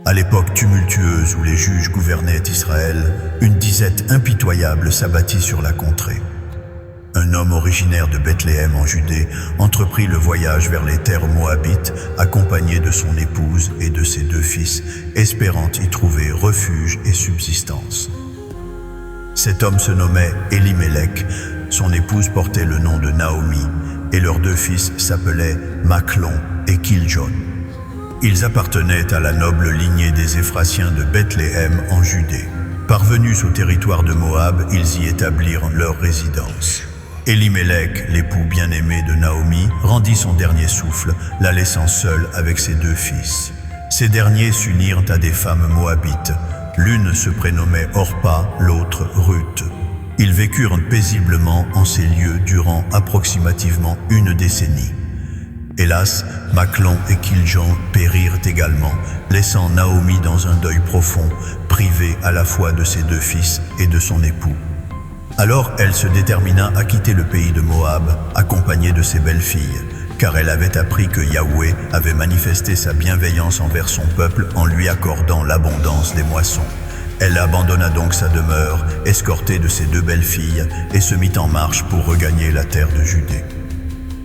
À l'époque tumultueuse où les juges gouvernaient Israël, une disette impitoyable s'abattit sur la contrée. Un homme originaire de Bethléem en Judée entreprit le voyage vers les terres moabites, accompagné de son épouse et de ses 2 fils, espérant y trouver refuge et subsistance. Cet homme se nommait Elimelech, son épouse portait le nom de Naomi, et leurs 2 fils s'appelaient Machlon et Kiljon. Ils appartenaient à la noble lignée des Éphratiens de Bethléem en Judée. Parvenus au territoire de Moab, ils y établirent leur résidence. Elimelech, l'époux bien-aimé de Naomi, rendit son dernier souffle, la laissant seule avec ses 2 fils. Ces derniers s'unirent à des femmes moabites. L'une se prénommait Orpa, l'autre Ruth. Ils vécurent paisiblement en ces lieux durant approximativement 1 décennie. Hélas, Machlon et Kiljon périrent également, laissant Naomi dans un deuil profond, privée à la fois de ses 2 fils et de son époux. Alors elle se détermina à quitter le pays de Moab, accompagnée de ses belles-filles, car elle avait appris que Yahweh avait manifesté sa bienveillance envers son peuple en lui accordant l'abondance des moissons. Elle abandonna donc sa demeure, escortée de ses 2 belles-filles, et se mit en marche pour regagner la terre de Judée.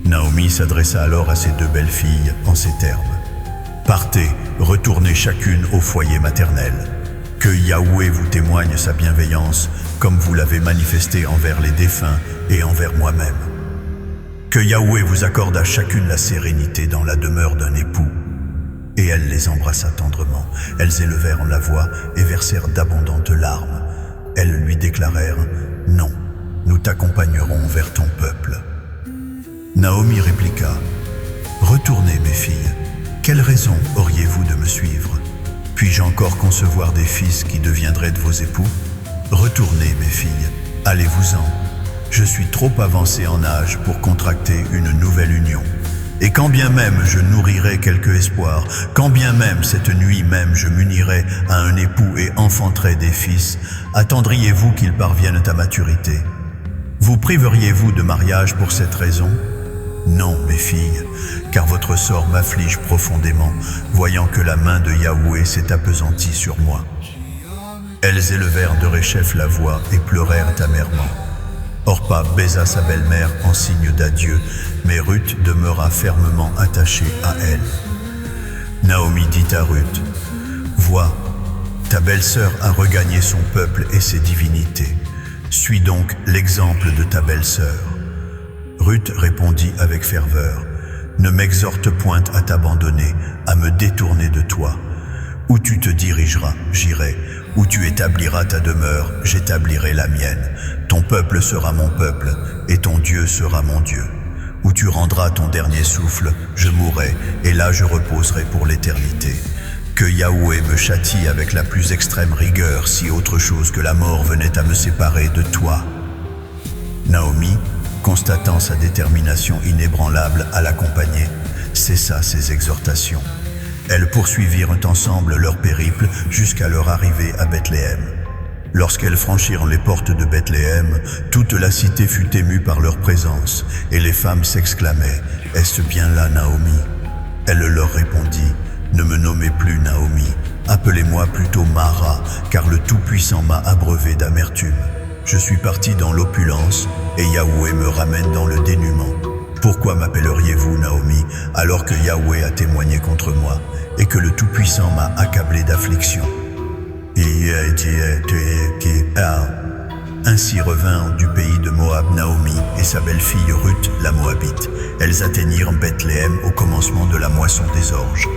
Naomi s'adressa alors à ses 2 belles-filles en ces termes. « Partez, retournez chacune au foyer maternel. Que Yahweh vous témoigne sa bienveillance, comme vous l'avez manifesté envers les défunts et envers moi-même. Que Yahweh vous accorde à chacune la sérénité dans la demeure d'un époux. » Et elle les embrassa tendrement. Elles élevèrent la voix et versèrent d'abondantes larmes. Elles lui déclarèrent « Non, nous t'accompagnerons vers ton peuple. » Naomi répliqua « Retournez, mes filles, quelle raison auriez-vous de me suivre? Puis-je encore concevoir des fils qui deviendraient de vos époux? Retournez, mes filles, allez-vous-en. Je suis trop avancé en âge pour contracter une nouvelle union. Et quand bien même je nourrirais quelque espoir, quand bien même cette nuit même je m'unirais à un époux et enfanterais des fils, attendriez-vous qu'ils parviennent à maturité? Vous priveriez-vous de mariage pour cette raison? Non, mes filles, car votre sort m'afflige profondément, voyant que la main de Yahweh s'est appesantie sur moi. » Elles élevèrent de Réchef la voix et pleurèrent amèrement. Orpa baisa sa belle-mère en signe d'adieu, mais Ruth demeura fermement attachée à elle. Naomi dit à Ruth, « Vois, ta belle-sœur a regagné son peuple et ses divinités. Suis donc l'exemple de ta belle-sœur. » Ruth répondit avec ferveur, « Ne m'exhorte point à t'abandonner, à me détourner de toi. Où tu te dirigeras, j'irai. Où tu établiras ta demeure, j'établirai la mienne. Ton peuple sera mon peuple, et ton Dieu sera mon Dieu. Où tu rendras ton dernier souffle, je mourrai, et là je reposerai pour l'éternité. Que Yahweh me châtie avec la plus extrême rigueur si autre chose que la mort venait à me séparer de toi. » Naomi, constatant sa détermination inébranlable à l'accompagner, cessa ses exhortations. Elles poursuivirent ensemble leur périple jusqu'à leur arrivée à Bethléem. Lorsqu'elles franchirent les portes de Bethléem, toute la cité fut émue par leur présence, et les femmes s'exclamaient « Est-ce bien là Naomi ?» Elle leur répondit « Ne me nommez plus Naomi, appelez-moi plutôt Mara, car le Tout-Puissant m'a abreuvé d'amertume. Je suis parti dans l'opulence, et Yahweh me ramène dans le dénuement. Pourquoi m'appelleriez-vous Naomi, alors que Yahweh a témoigné contre moi, et que le Tout-Puissant m'a accablé d'affliction? » Ainsi revint du pays de Moab Naomi et sa belle-fille Ruth la Moabite. Elles atteignirent Bethléem au commencement de la moisson des orges.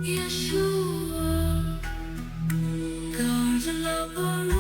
Yeshua. Oh,